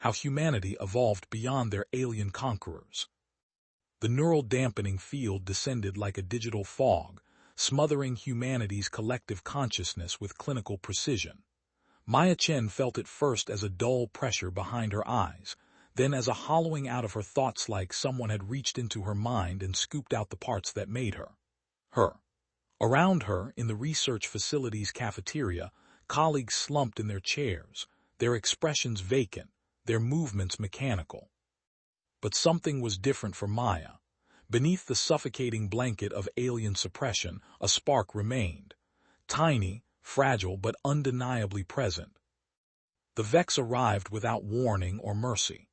how humanity evolved beyond their alien conquerors. The neural dampening field descended like a digital fog, smothering humanity's collective consciousness with clinical precision. Maya Chen felt it first as a dull pressure behind her eyes, then as a hollowing out of her thoughts, like someone had reached into her mind and scooped out the parts that made her. Around her, in the research facility's cafeteria, colleagues slumped in their chairs, their expressions vacant, their movements mechanical. But something was different for Maya. Beneath the suffocating blanket of alien suppression, a spark remained. Tiny, fragile, but undeniably present. The Vex arrived without warning or mercy.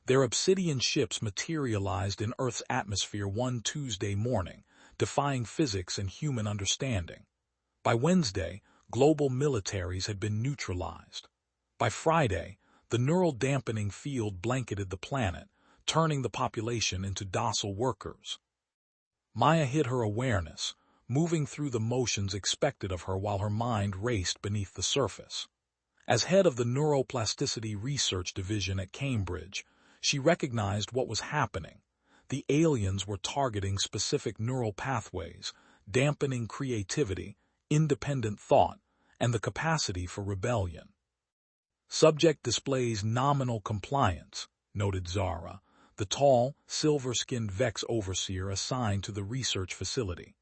Their obsidian ships materialized in Earth's atmosphere one Tuesday morning, defying physics and human understanding. By Wednesday, global militaries had been neutralized. By Friday, the neural dampening field blanketed the planet, turning the population into docile workers. Maya hid her awareness, moving through the motions expected of her while her mind raced beneath the surface. As head of the neuroplasticity research division at Cambridge, she recognized what was happening. The aliens were targeting specific neural pathways, dampening creativity, independent thought, and the capacity for rebellion. Subject displays nominal compliance, noted Zara, the tall, silver-skinned Vex overseer assigned to the research facility.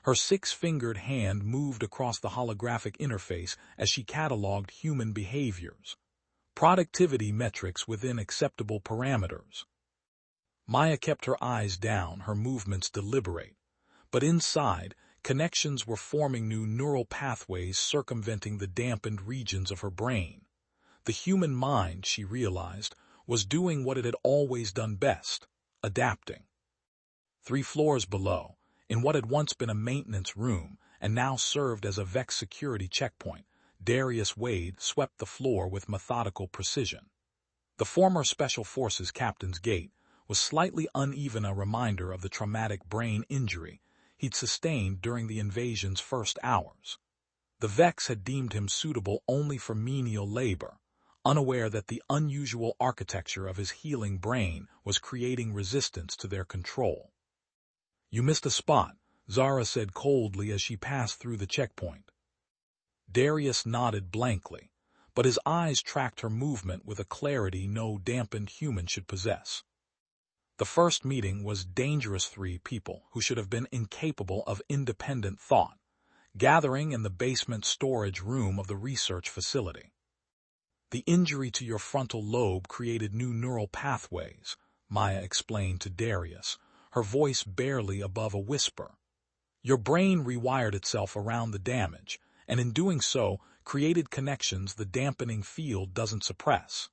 Her six-fingered hand moved across the holographic interface as she cataloged human behaviors. Productivity metrics within acceptable parameters. Maya kept her eyes down, her movements deliberate. But inside, connections were forming, new neural pathways circumventing the dampened regions of her brain. The human mind, she realized, was doing what it had always done best, adapting. 3 floors below, in what had once been a maintenance room and now served as a Vex security checkpoint, Darius Wade swept the floor with methodical precision. The former Special Forces captain's gait was slightly uneven, a reminder of the traumatic brain injury he'd sustained during the invasion's first hours. The Vex had deemed him suitable only for menial labor, unaware that the unusual architecture of his healing brain was creating resistance to their control. "You missed a spot," Zara said coldly as she passed through the checkpoint. Darius nodded blankly, but his eyes tracked her movement with a clarity no dampened human should possess. The first meeting was dangerous. 3 people who should have been incapable of independent thought, gathering in the basement storage room of the research facility. "The injury to your frontal lobe created new neural pathways," Maya explained to Darius, her voice barely above a whisper. "Your brain rewired itself around the damage, and in doing so, created connections the dampening field doesn't suppress."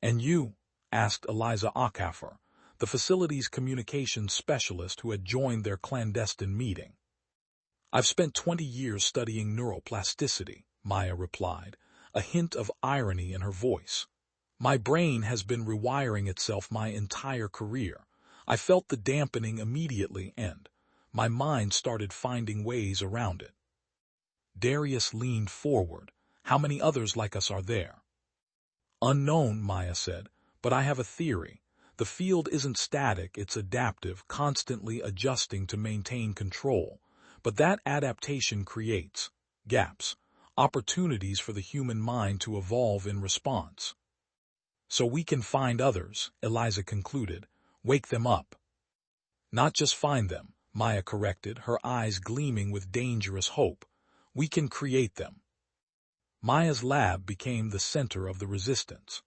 "And you?" asked Eliza Okafor, the facility's communications specialist who had joined their clandestine meeting. "I've spent 20 years studying neuroplasticity," Maya replied, a hint of irony in her voice. "My brain has been rewiring itself my entire career. I felt the dampening immediately, and my mind started finding ways around it." Darius leaned forward. "How many others like us are there?" "Unknown," Maya said, "but I have a theory. The field isn't static, it's adaptive, constantly adjusting to maintain control. But that adaptation creates gaps, opportunities for the human mind to evolve in response." "So we can find others," Eliza concluded. "Wake them up." "Not just find them," Maya corrected, her eyes gleaming with dangerous hope. "We can create them." Maya's lab became the center of the resistance.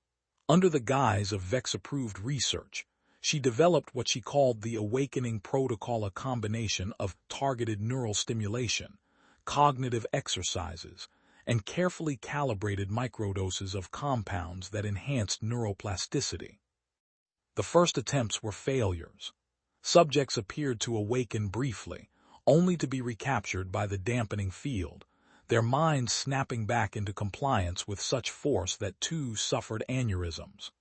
Under the guise of Vex-approved research, she developed what she called the Awakening Protocol, a combination of targeted neural stimulation, cognitive exercises, and carefully calibrated microdoses of compounds that enhanced neuroplasticity. The first attempts were failures. Subjects appeared to awaken briefly, only to be recaptured by the dampening field, their minds snapping back into compliance with such force that 2 suffered aneurysms.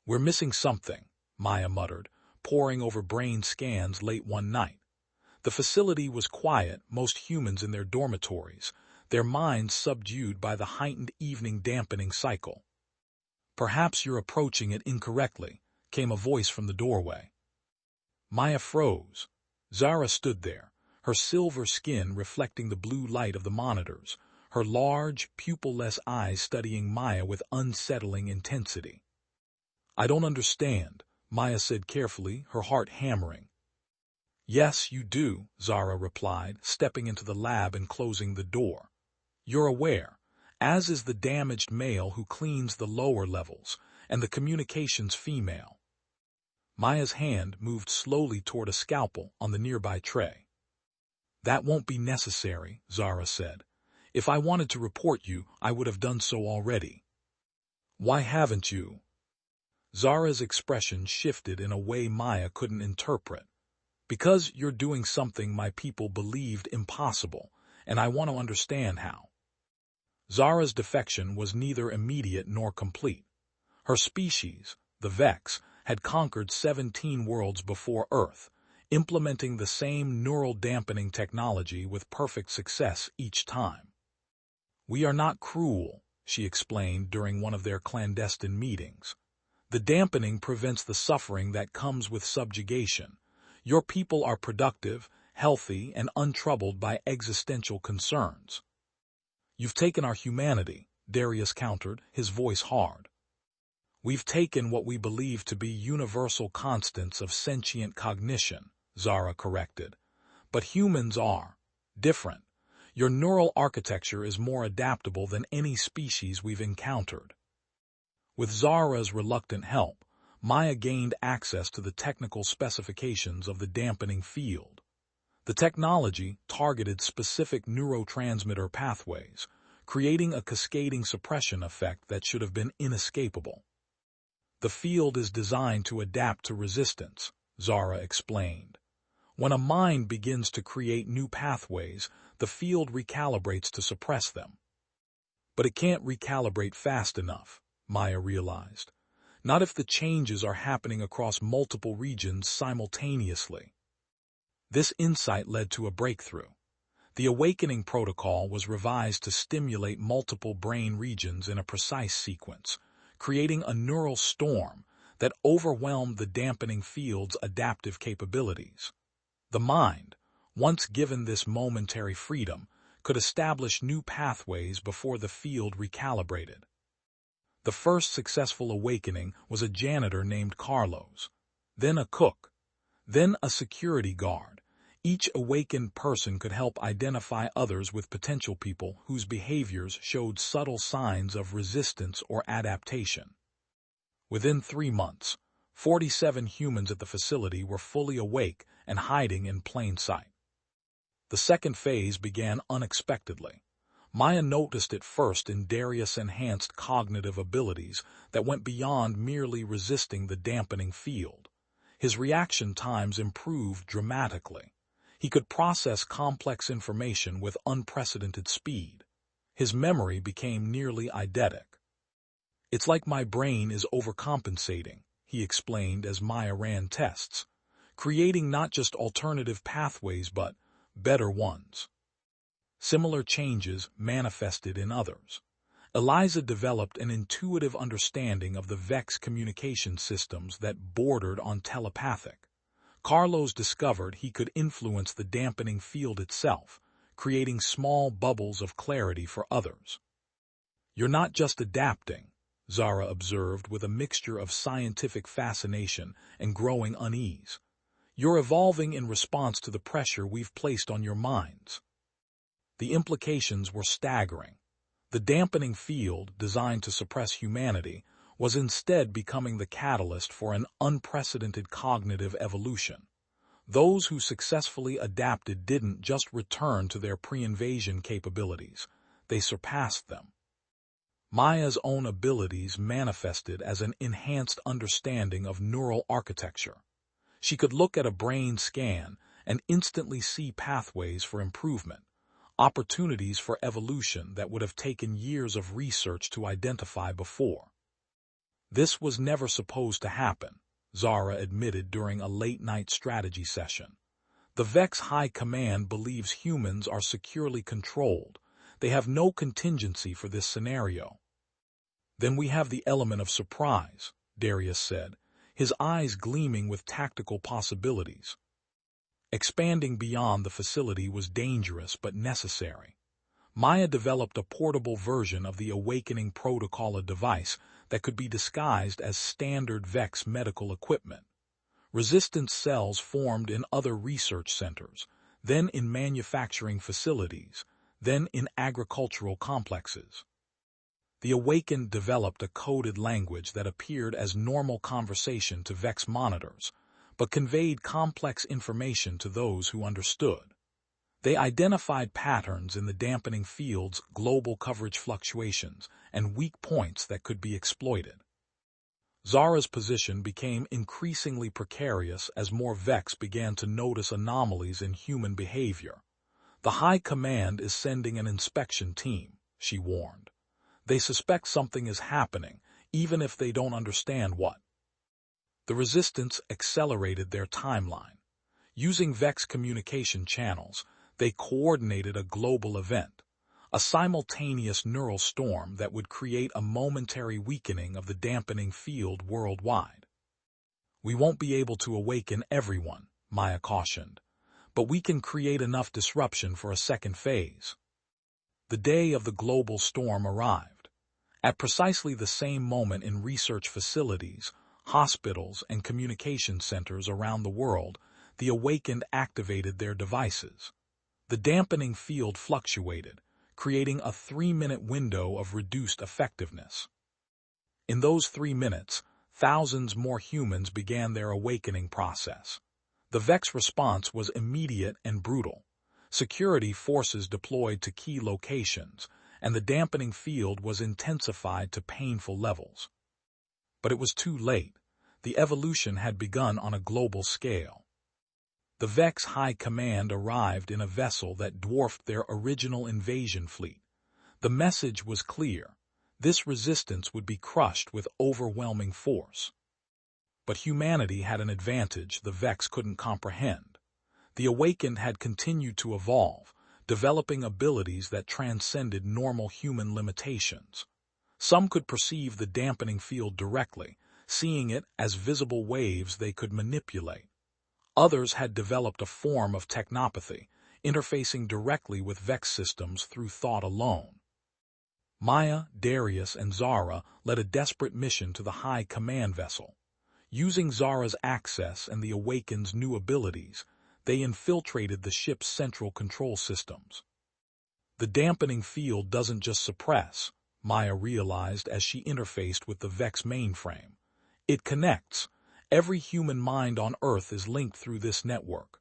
"We're missing something," Maya muttered, poring over brain scans late one night. The facility was quiet, most humans in their dormitories, their minds subdued by the heightened evening dampening cycle. Perhaps you're approaching it incorrectly, came a voice from the doorway. Maya froze. Zara stood there, her silver skin reflecting the blue light of the monitors, her large, pupil-less eyes studying Maya with unsettling intensity. I don't understand, Maya said carefully, her heart hammering. Yes, you do, Zara replied, stepping into the lab and closing the door. You're aware, as is the damaged male who cleans the lower levels, and the communications female. Maya's hand moved slowly toward a scalpel on the nearby tray. That won't be necessary, Zara said. If I wanted to report you, I would have done so already. Why haven't you? Zara's expression shifted in a way Maya couldn't interpret. Because you're doing something my people believed impossible, and I want to understand how. Zara's defection was neither immediate nor complete. Her species, the Vex, had conquered 17 worlds before Earth, implementing the same neural dampening technology with perfect success each time. We are not cruel, she explained during one of their clandestine meetings. The dampening prevents the suffering that comes with subjugation. Your people are productive, healthy, and untroubled by existential concerns. You've taken our humanity, Darius countered, his voice hard. We've taken what we believe to be universal constants of sentient cognition, Zara corrected. But humans are different. Your neural architecture is more adaptable than any species we've encountered. With Zara's reluctant help, Maya gained access to the technical specifications of the dampening field. The technology targeted specific neurotransmitter pathways, creating a cascading suppression effect that should have been inescapable. The field is designed to adapt to resistance, Zara explained. When a mind begins to create new pathways, the field recalibrates to suppress them. But it can't recalibrate fast enough, Maya realized. Not if the changes are happening across multiple regions simultaneously. This insight led to a breakthrough. The awakening protocol was revised to stimulate multiple brain regions in a precise sequence, creating a neural storm that overwhelmed the dampening field's adaptive capabilities. The mind, once given this momentary freedom, could establish new pathways before the field recalibrated. The first successful awakening was a janitor named Carlos, then a cook, then a security guard. Each awakened person could help identify others with potential people whose behaviors showed subtle signs of resistance or adaptation. Within 3 months, 47 humans at the facility were fully awake and hiding in plain sight. The second phase began unexpectedly. Maya noticed it first in Darius' enhanced cognitive abilities that went beyond merely resisting the dampening field. His reaction times improved dramatically. He could process complex information with unprecedented speed. His memory became nearly eidetic. It's like my brain is overcompensating, he explained as Maya ran tests, creating not just alternative pathways but better ones. Similar changes manifested in others. Eliza developed an intuitive understanding of the Vex communication systems that bordered on telepathic. Carlos discovered he could influence the dampening field itself, creating small bubbles of clarity for others. You're not just adapting, Zara observed with a mixture of scientific fascination and growing unease. You're evolving in response to the pressure we've placed on your minds. The implications were staggering. The dampening field, designed to suppress humanity, was instead becoming the catalyst for an unprecedented cognitive evolution. Those who successfully adapted didn't just return to their pre-invasion capabilities, they surpassed them. Maya's own abilities manifested as an enhanced understanding of neural architecture. She could look at a brain scan and instantly see pathways for improvement, opportunities for evolution that would have taken years of research to identify before. This was never supposed to happen, Zara admitted during a late-night strategy session. The Vex High Command believes humans are securely controlled. They have no contingency for this scenario. Then we have the element of surprise, Darius said, his eyes gleaming with tactical possibilities. Expanding beyond the facility was dangerous but necessary. Maya developed a portable version of the Awakening Protocol, a device that could be disguised as standard VEX medical equipment. Resistance cells formed in other research centers, then in manufacturing facilities, then in agricultural complexes. The Awakened developed a coded language that appeared as normal conversation to VEX monitors, but conveyed complex information to those who understood. They identified patterns in the dampening field's global coverage fluctuations and weak points that could be exploited. Zara's position became increasingly precarious as more VEX began to notice anomalies in human behavior. "The High Command is sending an inspection team," she warned. "They suspect something is happening, even if they don't understand what." The Resistance accelerated their timeline. Using VEX communication channels, they coordinated a global event, a simultaneous neural storm that would create a momentary weakening of the dampening field worldwide. "We won't be able to awaken everyone," Maya cautioned, "but we can create enough disruption for a second phase." The day of the global storm arrived. At precisely the same moment in research facilities, hospitals, and communication centers around the world, the Awakened activated their devices. The dampening field fluctuated, creating a 3-minute window of reduced effectiveness. In those 3 minutes, thousands more humans began their awakening process. The VEX response was immediate and brutal. Security forces deployed to key locations, and the dampening field was intensified to painful levels. But it was too late. The evolution had begun on a global scale. The VEX High Command arrived in a vessel that dwarfed their original invasion fleet. The message was clear: this resistance would be crushed with overwhelming force. But humanity had an advantage the VEX couldn't comprehend. The Awakened had continued to evolve, developing abilities that transcended normal human limitations. Some could perceive the dampening field directly, seeing it as visible waves they could manipulate. Others had developed a form of technopathy, interfacing directly with VEX systems through thought alone. Maya, Darius, and Zara led a desperate mission to the High Command vessel. Using Zara's access and the Awakened's new abilities, they infiltrated the ship's central control systems. The dampening field doesn't just suppress, Maya realized as she interfaced with the VEX mainframe. It connects. Every human mind on Earth is linked through this network.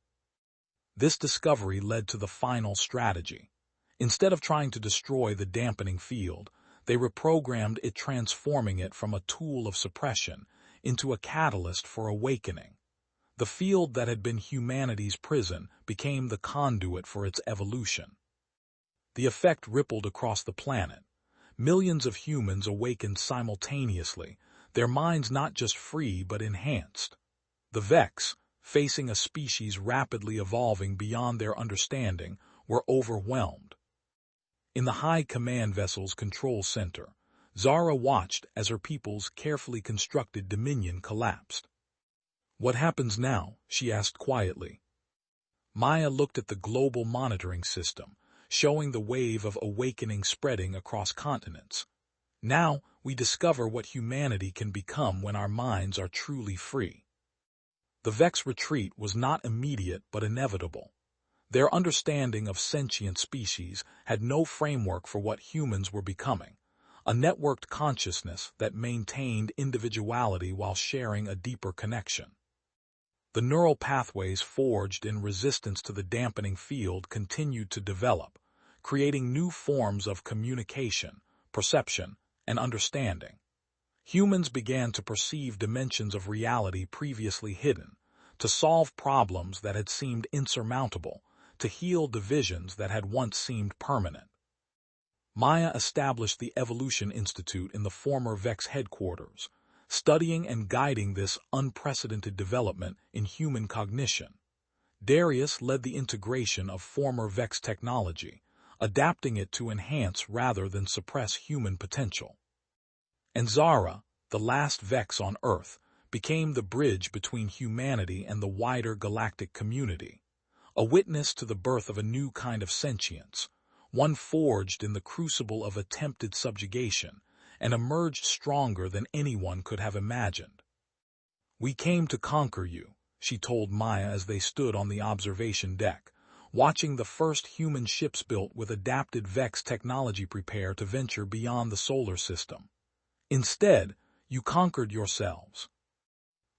This discovery led to the final strategy. Instead of trying to destroy the dampening field, they reprogrammed it, transforming it from a tool of suppression into a catalyst for awakening. The field that had been humanity's prison became the conduit for its evolution. The effect rippled across the planet. Millions of humans awakened simultaneously, their minds not just free but enhanced. The VEX, facing a species rapidly evolving beyond their understanding, were overwhelmed. In the High Command vessel's control center, Zara watched as her people's carefully constructed dominion collapsed. "What happens now?" she asked quietly. Maya looked at the global monitoring system, showing the wave of awakening spreading across continents. "Now, we discover what humanity can become when our minds are truly free." The VEX retreat was not immediate but inevitable. Their understanding of sentient species had no framework for what humans were becoming, a networked consciousness that maintained individuality while sharing a deeper connection. The neural pathways forged in resistance to the dampening field continued to develop, creating new forms of communication, perception, and understanding. Humans began to perceive dimensions of reality previously hidden, to solve problems that had seemed insurmountable, to heal divisions that had once seemed permanent. Maya established the Evolution Institute in the former VEX headquarters, studying and guiding this unprecedented development in human cognition. Darius led the integration of former VEX technology, adapting it to enhance rather than suppress human potential. And Zara, the last Vex on Earth, became the bridge between humanity and the wider galactic community, a witness to the birth of a new kind of sentience, one forged in the crucible of attempted subjugation, and emerged stronger than anyone could have imagined. "We came to conquer you," she told Maya as they stood on the observation deck, watching the first human ships built with adapted Vex technology prepare to venture beyond the solar system. "Instead, you conquered yourselves."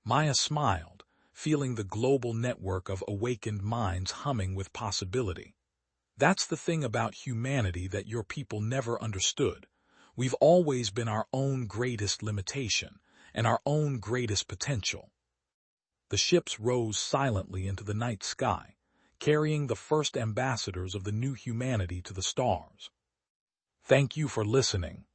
Maya smiled, feeling the global network of awakened minds humming with possibility. "That's the thing about humanity that your people never understood. We've always been our own greatest limitation and our own greatest potential." The ships rose silently into the night sky, carrying the first ambassadors of the new humanity to the stars. Thank you for listening.